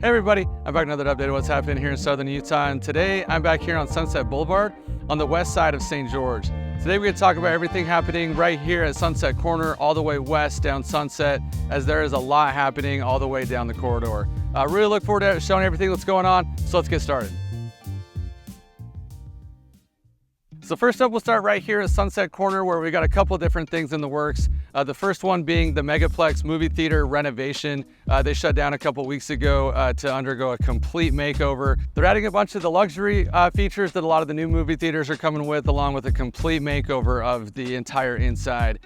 Hey everybody, I'm back with another update of what's happening here in Southern Utah, and today I'm back here on Sunset Blvd on the west side of St. George. Today we're going to talk about everything happening right here at Sunset Corner all the way west down Sunset, as there is a lot happening all the way down the corridor. I really look forward to showing everything that's going on, so let's get started. So first up, we'll start right here at Sunset Corner, where we got a couple different things in the works. The first one being the Megaplex movie theater renovation. They shut down a couple weeks ago to undergo a complete makeover. They're adding a bunch of the luxury features that a lot of the new movie theaters are coming with, along with a complete makeover of the entire inside.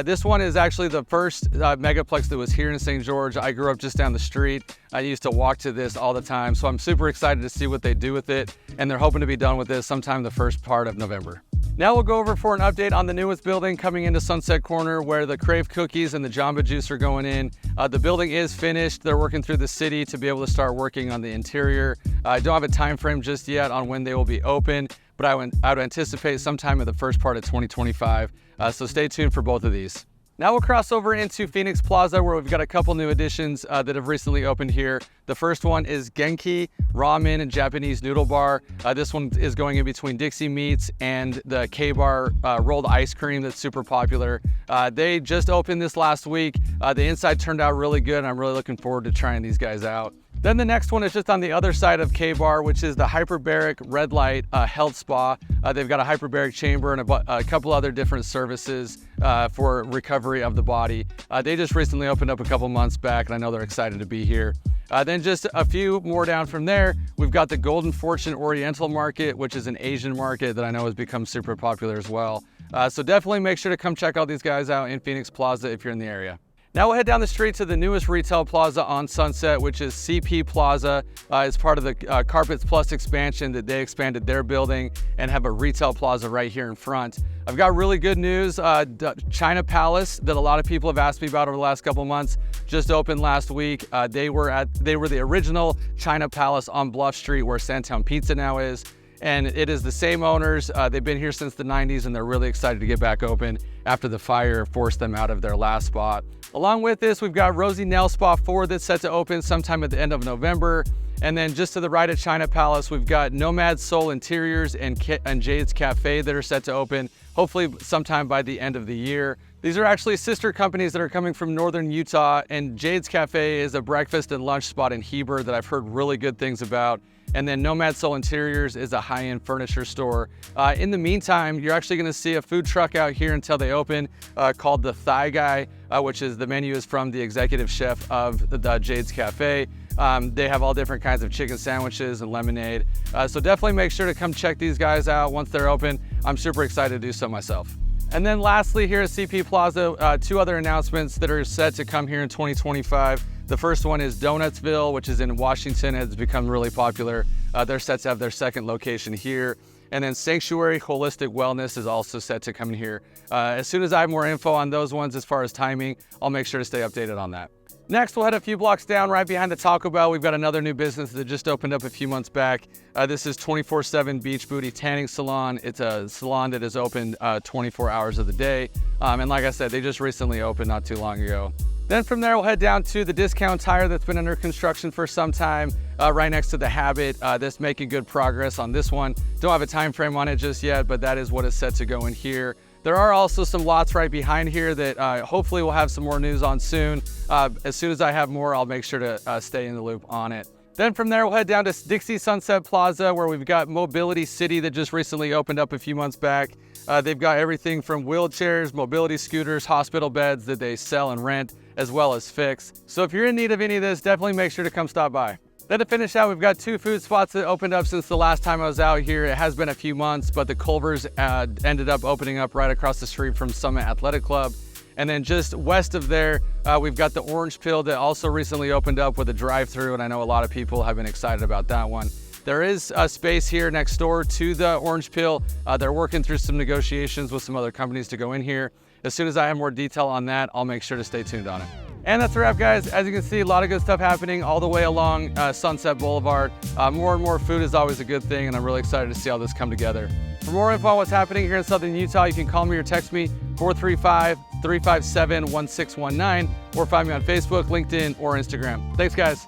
This one is actually the first Megaplex that was here in St. George. I grew up just down the street. I used to walk to this all the time, so I'm super excited to see what they do with it, and they're hoping to be done with this sometime the first part of November. Now we'll go over for an update on the newest building coming into Sunset Corner, where the Crave cookies and the Jamba Juice are going in. The building is finished. They're working through the city to be able to start working on the interior. I don't have a time frame just yet on when they will be open, but I would anticipate sometime in the first part of 2025. So stay tuned for both of these. Now we'll cross over into Phoenix Plaza, where we've got a couple new additions that have recently opened here. The first one is Genshin Ramen and Japanese Noodle Bar. This one is going in between Dixie Meats and the K-Bar rolled ice cream that's super popular. They just opened this last week. The inside turned out really good, and I'm really looking forward to trying these guys out. Then the next one is just on the other side of K-Bar, which is the Hyperbaric Red Light Health Spa. They've got a hyperbaric chamber and a couple other different services for recovery of the body. They just recently opened up a couple months back, and I know they're excited to be here. Then just a few more down from there, we've got the Golden Fortune Oriental Market, which is an Asian market that I know has become super popular as well. So definitely make sure to come check all these guys out in Phoenix Plaza if you're in the area. Now we'll head down the street to the newest retail plaza on Sunset, which is CP Plaza. It's part of the Carpets Plus expansion that they expanded their building and have a retail plaza right here in front. I've got really good news. China Palace, that a lot of people have asked me about over the last couple months, just opened last week. They were the original China Palace on Bluff Street, where Sandtown Pizza now is. And it is the same owners. They've been here since the 90s, and they're really excited to get back open after the fire forced them out of their last spot. Along with this, we've got Rosie Nail Spa 4 that's set to open sometime at the end of November. And then just to the right of China Palace, we've got Nomad Soul Interiors and Jade's Cafe that are set to open, hopefully sometime by the end of the year. These are actually sister companies that are coming from northern Utah, and Jade's Cafe is a breakfast and lunch spot in Heber that I've heard really good things about. And then Nomad Soul Interiors is a high-end furniture store. In the meantime, you're actually gonna see a food truck out here until they open called the Thigh Guy, which is the menu is from the executive chef of the Jade's Cafe. They have all different kinds of chicken sandwiches and lemonade. So definitely make sure to come check these guys out once they're open. I'm super excited to do so myself. And then lastly, here at CP Plaza, two other announcements that are set to come here in 2025. The first one is Donutsville, which is in Washington. It's become really popular. They're set to have their second location here. And then Sanctuary Holistic Wellness is also set to come in here. As soon as I have more info on those ones as far as timing, I'll make sure to stay updated on that. Next, we'll head a few blocks down right behind the Taco Bell. We've got another new business that just opened up a few months back. This is 24/7 Beach Booty Tanning Salon. It's a salon that is open 24 hours of the day. And like I said, they just recently opened not too long ago. Then from there, we'll head down to the Discount Tire that's been under construction for some time, right next to the Habit. That's making good progress on this one. Don't have a time frame on it just yet, but that is what is set to go in here. There are also some lots right behind here that hopefully we'll have some more news on soon. As soon as I have more, I'll make sure to stay in the loop on it. Then from there, we'll head down to Dixie Sunset Plaza, where we've got Mobility City that just recently opened up a few months back. They've got everything from wheelchairs, mobility scooters, hospital beds that they sell and rent, as well as fix. So if you're in need of any of this, definitely make sure to come stop by. Then to finish out, we've got two food spots that opened up since the last time I was out here. It has been a few months, but the Culvers ended up opening up right across the street from Summit Athletic Club. And then just west of there, we've got the Orange Pill that also recently opened up with a drive-through, and I know a lot of people have been excited about that one. There is a space here next door to the Orange Pill. They're working through some negotiations with some other companies to go in here. As soon as I have more detail on that, I'll make sure to stay tuned on it. And that's a wrap, guys. As you can see, a lot of good stuff happening all the way along Sunset Boulevard. More and more food is always a good thing, and I'm really excited to see all this come together. For more info on what's happening here in Southern Utah, you can call me or text me 435-357-1619, or find me on Facebook, LinkedIn, or Instagram. Thanks, guys.